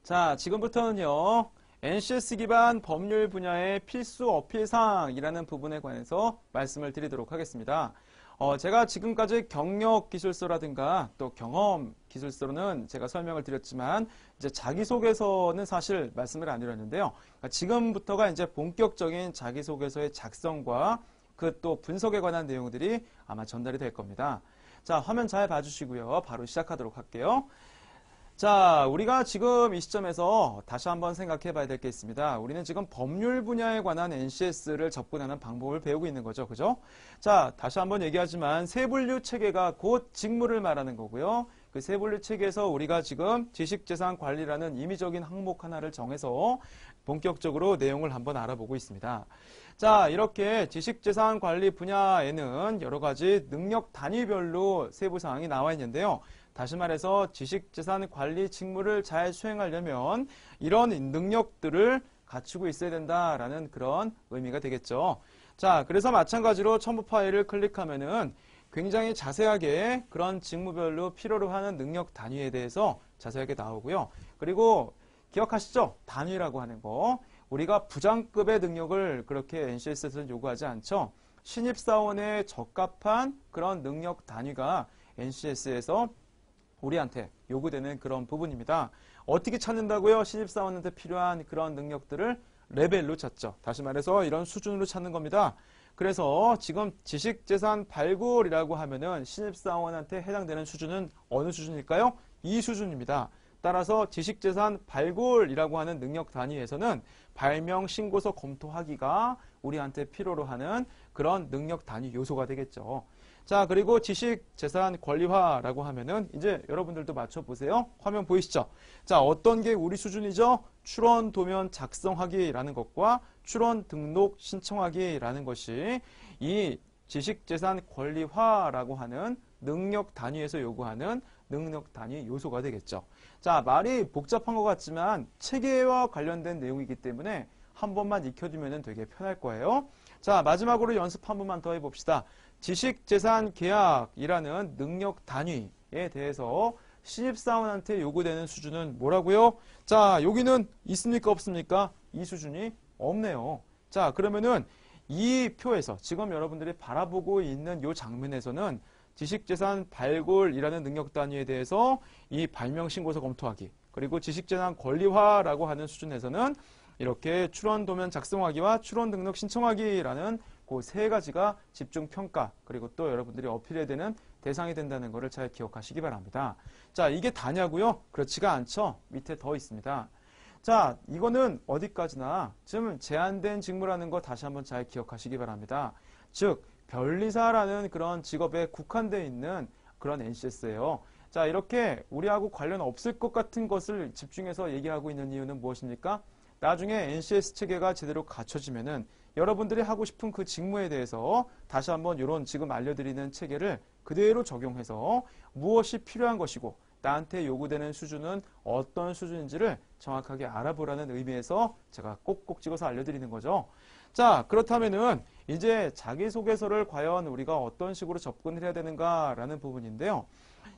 자, 지금부터는요, NCS 기반 법률 분야의 필수 어필사항이라는 부분에 관해서 말씀을 드리도록 하겠습니다. 제가 지금까지 경력 기술서라든가 또 경험 기술서로는 제가 설명을 드렸지만, 이제 자기소개서는 사실 말씀을 안 드렸는데요. 그러니까 지금부터가 이제 본격적인 자기소개서의 작성과 그 또 분석에 관한 내용들이 아마 전달이 될 겁니다. 자, 화면 잘 봐주시고요. 바로 시작하도록 할게요. 자, 우리가 지금 이 시점에서 다시 한번 생각해 봐야 될 게 있습니다. 우리는 지금 법률 분야에 관한 NCS를 접근하는 방법을 배우고 있는 거죠. 그죠? 자, 다시 한번 얘기하지만 세분류 체계가 곧 직무를 말하는 거고요. 그 세분류 체계에서 우리가 지금 지식재산 관리라는 임의적인 항목 하나를 정해서 본격적으로 내용을 한번 알아보고 있습니다. 자, 이렇게 지식재산 관리 분야에는 여러 가지 능력 단위별로 세부 사항이 나와 있는데요. 다시 말해서 지식재산 관리 직무를 잘 수행하려면 이런 능력들을 갖추고 있어야 된다라는 그런 의미가 되겠죠. 자, 그래서 마찬가지로 첨부 파일을 클릭하면은 굉장히 자세하게 그런 직무별로 필요로 하는 능력 단위에 대해서 자세하게 나오고요. 그리고 기억하시죠? 단위라고 하는 거. 우리가 부장급의 능력을 그렇게 NCS에서는 요구하지 않죠. 신입사원에 적합한 그런 능력 단위가 NCS에서 우리한테 요구되는 그런 부분입니다. 어떻게 찾는다고요? 신입사원한테 필요한 그런 능력들을 레벨로 찾죠. 다시 말해서 이런 수준으로 찾는 겁니다. 그래서 지금 지식재산 발굴이라고 하면은 신입사원한테 해당되는 수준은 어느 수준일까요? 이 수준입니다. 따라서 지식재산 발굴이라고 하는 능력 단위에서는 발명 신고서 검토하기가 우리한테 필요로 하는 그런 능력 단위 요소가 되겠죠. 자, 그리고 지식재산 권리화라고 하면은 이제 여러분들도 맞춰보세요. 화면 보이시죠? 자, 어떤 게 우리 수준이죠? 출원 도면 작성하기라는 것과 출원 등록 신청하기라는 것이 이 지식재산 권리화라고 하는 능력 단위에서 요구하는 능력 단위 요소가 되겠죠. 자, 말이 복잡한 것 같지만 체계와 관련된 내용이기 때문에 한 번만 익혀두면 되게 편할 거예요. 자, 마지막으로 연습 한 번만 더 해봅시다. 지식재산 계약이라는 능력 단위에 대해서 신입사원한테 요구되는 수준은 뭐라고요? 자, 여기는 있습니까? 없습니까? 이 수준이 없네요. 자, 그러면은 이 표에서 지금 여러분들이 바라보고 있는 이 장면에서는 지식재산 발굴이라는 능력 단위에 대해서 이 발명 신고서 검토하기, 그리고 지식재산 권리화라고 하는 수준에서는 이렇게 출원 도면 작성하기와 출원 등록 신청하기라는 그 세 가지가 집중 평가, 그리고 또 여러분들이 어필해야 되는 대상이 된다는 것을 잘 기억하시기 바랍니다. 자, 이게 다냐고요? 그렇지가 않죠. 밑에 더 있습니다. 자, 이거는 어디까지나 좀 제한된 직무라는 거 다시 한번 잘 기억하시기 바랍니다. 즉, 변리사라는 그런 직업에 국한되어 있는 그런 NCS예요. 자, 이렇게 우리하고 관련 없을 것 같은 것을 집중해서 얘기하고 있는 이유는 무엇입니까? 나중에 NCS 체계가 제대로 갖춰지면은 여러분들이 하고 싶은 그 직무에 대해서 다시 한번 이런 지금 알려드리는 체계를 그대로 적용해서 무엇이 필요한 것이고 나한테 요구되는 수준은 어떤 수준인지를 정확하게 알아보라는 의미에서 제가 꼭꼭 찍어서 알려드리는 거죠. 자, 그렇다면은 이제 자기소개서를 과연 우리가 어떤 식으로 접근을 해야 되는가라는 부분인데요.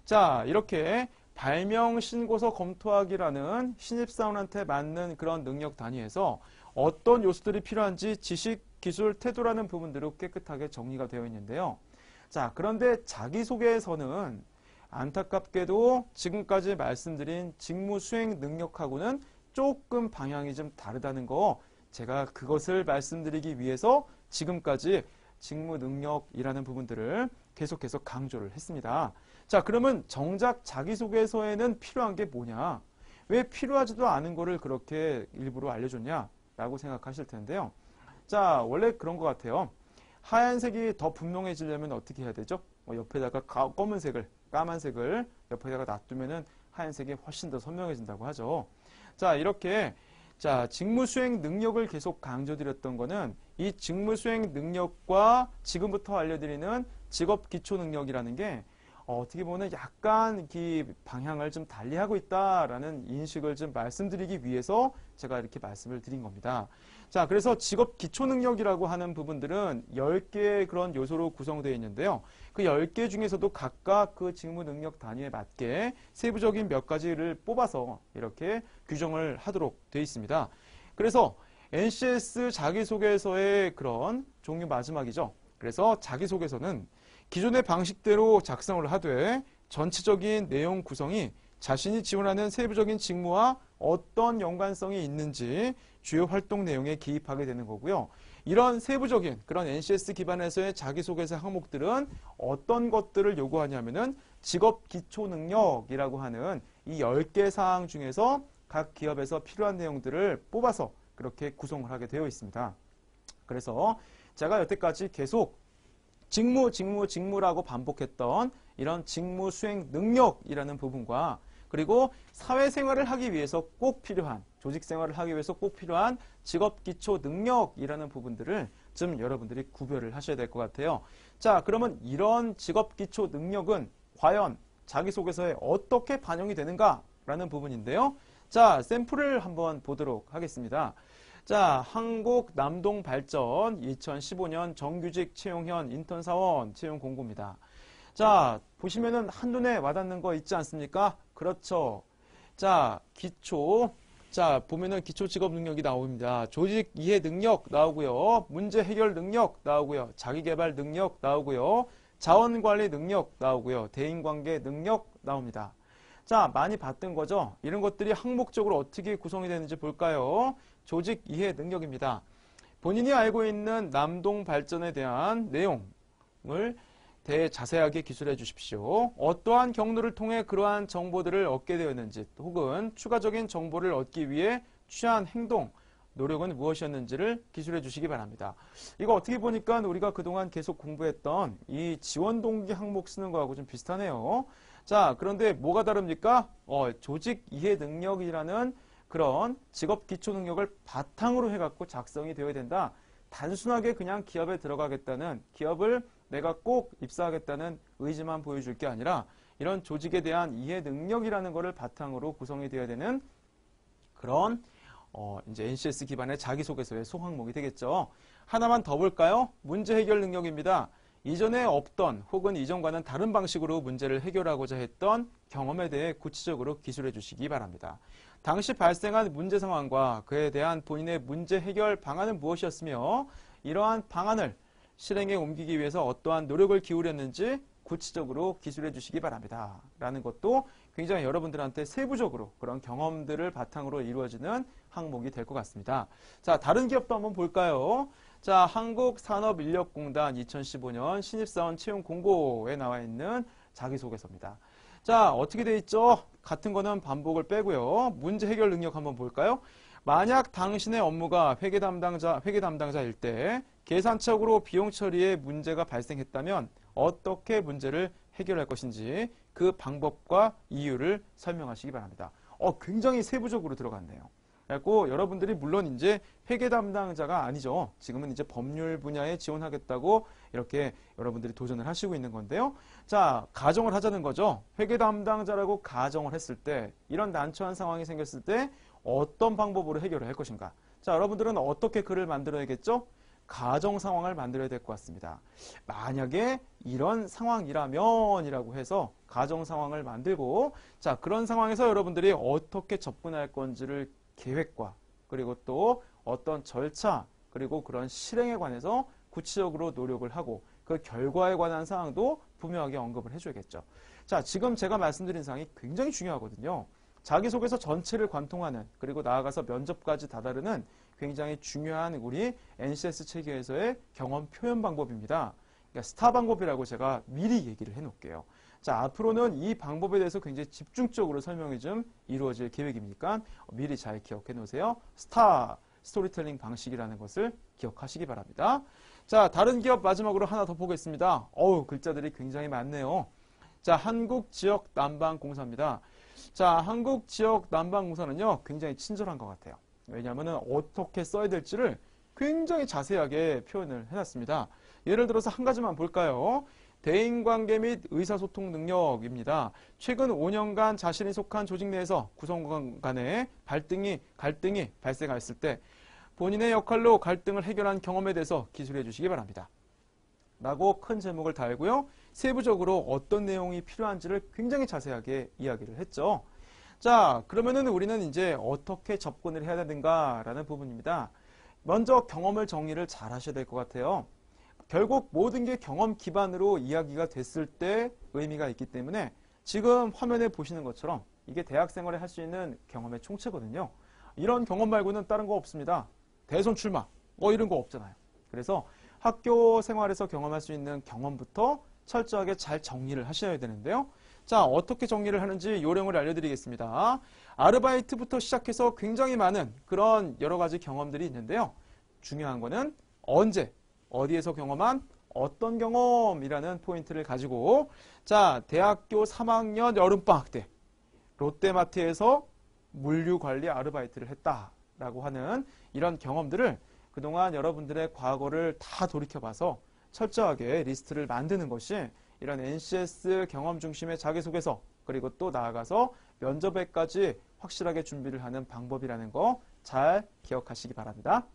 자, 이렇게 발명 신고서 검토하기라는 신입사원한테 맞는 그런 능력 단위에서 어떤 요소들이 필요한지 지식, 기술, 태도라는 부분들로 깨끗하게 정리가 되어 있는데요. 자, 그런데 자기소개에서는 안타깝게도 지금까지 말씀드린 직무 수행 능력하고는 조금 방향이 좀 다르다는 거, 제가 그것을 말씀드리기 위해서 지금까지 직무 능력이라는 부분들을 계속해서 강조를 했습니다. 자, 그러면 정작 자기소개서에는 필요한 게 뭐냐? 왜 필요하지도 않은 거를 그렇게 일부러 알려줬냐? 라고 생각하실 텐데요. 자, 원래 그런 것 같아요. 하얀색이 더 분명해지려면 어떻게 해야 되죠? 옆에다가 검은색을, 까만색을 옆에다가 놔두면은 하얀색이 훨씬 더 선명해진다고 하죠. 자, 이렇게 자, 직무 수행 능력을 계속 강조드렸던 거는 이 직무 수행 능력과 지금부터 알려드리는 직업 기초 능력이라는 게 어떻게 보면 약간 이 방향을 좀 달리하고 있다라는 인식을 좀 말씀드리기 위해서 제가 이렇게 말씀을 드린 겁니다. 자, 그래서 직업 기초 능력이라고 하는 부분들은 10개의 그런 요소로 구성되어 있는데요. 그 10개 중에서도 각각 그 직무 능력 단위에 맞게 세부적인 몇 가지를 뽑아서 이렇게 규정을 하도록 되어 있습니다. 그래서 NCS 자기소개서의 그런 종류 마지막이죠. 그래서 자기소개서는 기존의 방식대로 작성을 하되 전체적인 내용 구성이 자신이 지원하는 세부적인 직무와 어떤 연관성이 있는지 주요 활동 내용에 기입하게 되는 거고요. 이런 세부적인 그런 NCS 기반에서의 자기소개서 항목들은 어떤 것들을 요구하냐면은 직업 기초 능력이라고 하는 이 10개 사항 중에서 각 기업에서 필요한 내용들을 뽑아서 그렇게 구성을 하게 되어 있습니다. 그래서 제가 여태까지 계속 직무라고 반복했던 이런 직무 수행 능력이라는 부분과 그리고 사회생활을 하기 위해서 꼭 필요한, 조직생활을 하기 위해서 꼭 필요한 직업기초 능력이라는 부분들을 좀 여러분들이 구별을 하셔야 될 것 같아요. 자, 그러면 이런 직업기초 능력은 과연 자기소개서에 어떻게 반영이 되는가라는 부분인데요. 자, 샘플을 한번 보도록 하겠습니다. 자, 한국남동발전 2015년 정규직 채용현 인턴사원 채용 공고입니다. 자, 보시면은 한눈에 와닿는 거 있지 않습니까? 그렇죠. 자, 자, 보면은 기초 직업 능력이 나옵니다. 조직 이해 능력 나오고요. 문제 해결 능력 나오고요. 자기 개발 능력 나오고요. 자원 관리 능력 나오고요. 대인 관계 능력 나옵니다. 자, 많이 봤던 거죠? 이런 것들이 항목적으로 어떻게 구성이 되는지 볼까요? 조직 이해 능력입니다. 본인이 알고 있는 남동 발전에 대한 내용을 자세하게 기술해 주십시오. 어떠한 경로를 통해 그러한 정보들을 얻게 되었는지 혹은 추가적인 정보를 얻기 위해 취한 행동, 노력은 무엇이었는지를 기술해 주시기 바랍니다. 이거 어떻게 보니까 우리가 그동안 계속 공부했던 이 지원 동기 항목 쓰는 거하고 좀 비슷하네요. 자, 그런데 뭐가 다릅니까? 조직 이해 능력이라는 그런 직업 기초 능력을 바탕으로 해갖고 작성이 되어야 된다. 단순하게 그냥 기업에 들어가겠다는, 기업을 내가 꼭 입사하겠다는 의지만 보여줄 게 아니라 이런 조직에 대한 이해 능력이라는 것을 바탕으로 구성이 되어야 되는 그런 이제 NCS 기반의 자기소개서의 소항목이 되겠죠. 하나만 더 볼까요? 문제 해결 능력입니다. 이전에 없던 혹은 이전과는 다른 방식으로 문제를 해결하고자 했던 경험에 대해 구체적으로 기술해 주시기 바랍니다. 당시 발생한 문제 상황과 그에 대한 본인의 문제 해결 방안은 무엇이었으며 이러한 방안을 실행에 옮기기 위해서 어떠한 노력을 기울였는지 구체적으로 기술해 주시기 바랍니다. 라는 것도 굉장히 여러분들한테 세부적으로 그런 경험들을 바탕으로 이루어지는 항목이 될 것 같습니다. 자, 다른 기업도 한번 볼까요? 자, 한국산업인력공단 2015년 신입사원 채용 공고에 나와 있는 자기소개서입니다. 자, 어떻게 돼 있죠? 같은 거는 반복을 빼고요. 문제 해결 능력 한번 볼까요? 만약 당신의 업무가 회계 담당자일 때 계산적으로 비용 처리에 문제가 발생했다면 어떻게 문제를 해결할 것인지 그 방법과 이유를 설명하시기 바랍니다. 굉장히 세부적으로 들어갔네요. 그래서 여러분들이 물론 이제 회계 담당자가 아니죠. 지금은 이제 법률 분야에 지원하겠다고 이렇게 여러분들이 도전을 하시고 있는 건데요. 자, 가정을 하자는 거죠. 회계 담당자라고 가정을 했을 때 이런 난처한 상황이 생겼을 때 어떤 방법으로 해결을 할 것인가. 자, 여러분들은 어떻게 글을 만들어야겠죠? 가정 상황을 만들어야 될 것 같습니다. 만약에 이런 상황이라면이라고 해서 가정 상황을 만들고 자, 그런 상황에서 여러분들이 어떻게 접근할 건지를 계획과 그리고 또 어떤 절차 그리고 그런 실행에 관해서 구체적으로 노력을 하고 그 결과에 관한 사항도 분명하게 언급을 해줘야겠죠. 자, 지금 제가 말씀드린 사항이 굉장히 중요하거든요. 자기소개서 전체를 관통하는 그리고 나아가서 면접까지 다다르는 굉장히 중요한 우리 NCS 체계에서의 경험 표현 방법입니다. 그러니까 스타 방법이라고 제가 미리 얘기를 해놓을게요. 자, 앞으로는 이 방법에 대해서 굉장히 집중적으로 설명이 좀 이루어질 계획이니까 미리 잘 기억해 놓으세요. 스타 스토리텔링 방식이라는 것을 기억하시기 바랍니다. 자, 다른 기업 마지막으로 하나 더 보겠습니다. 글자들이 굉장히 많네요. 자, 한국지역난방공사입니다. 자, 한국지역난방공사는요, 굉장히 친절한 것 같아요. 왜냐하면 어떻게 써야 될지를 굉장히 자세하게 표현을 해놨습니다. 예를 들어서 한 가지만 볼까요? 대인관계 및 의사소통 능력입니다. 최근 5년간 자신이 속한 조직 내에서 구성원 간의 갈등이 발생했을 때 본인의 역할로 갈등을 해결한 경험에 대해서 기술해 주시기 바랍니다. 라고 큰 제목을 달고요. 세부적으로 어떤 내용이 필요한지를 굉장히 자세하게 이야기를 했죠. 자, 그러면은 우리는 이제 어떻게 접근을 해야 되는가라는 부분입니다. 먼저 경험을 정리를 잘 하셔야 될 것 같아요. 결국 모든 게 경험 기반으로 이야기가 됐을 때 의미가 있기 때문에 지금 화면에 보시는 것처럼 이게 대학 생활에 할 수 있는 경험의 총체거든요. 이런 경험 말고는 다른 거 없습니다. 대선 출마, 이런 거 없잖아요. 그래서 학교 생활에서 경험할 수 있는 경험부터 철저하게 잘 정리를 하셔야 되는데요. 자, 어떻게 정리를 하는지 요령을 알려드리겠습니다. 아르바이트부터 시작해서 굉장히 많은 그런 여러 가지 경험들이 있는데요. 중요한 거는 언제, 어디에서 경험한 어떤 경험이라는 포인트를 가지고 자, 대학교 3학년 여름방학 때 롯데마트에서 물류관리 아르바이트를 했다라고 하는 이런 경험들을 그동안 여러분들의 과거를 다 돌이켜봐서 철저하게 리스트를 만드는 것이 이런 NCS 경험 중심의 자기소개서 그리고 또 나아가서 면접에까지 확실하게 준비를 하는 방법이라는 거 잘 기억하시기 바랍니다.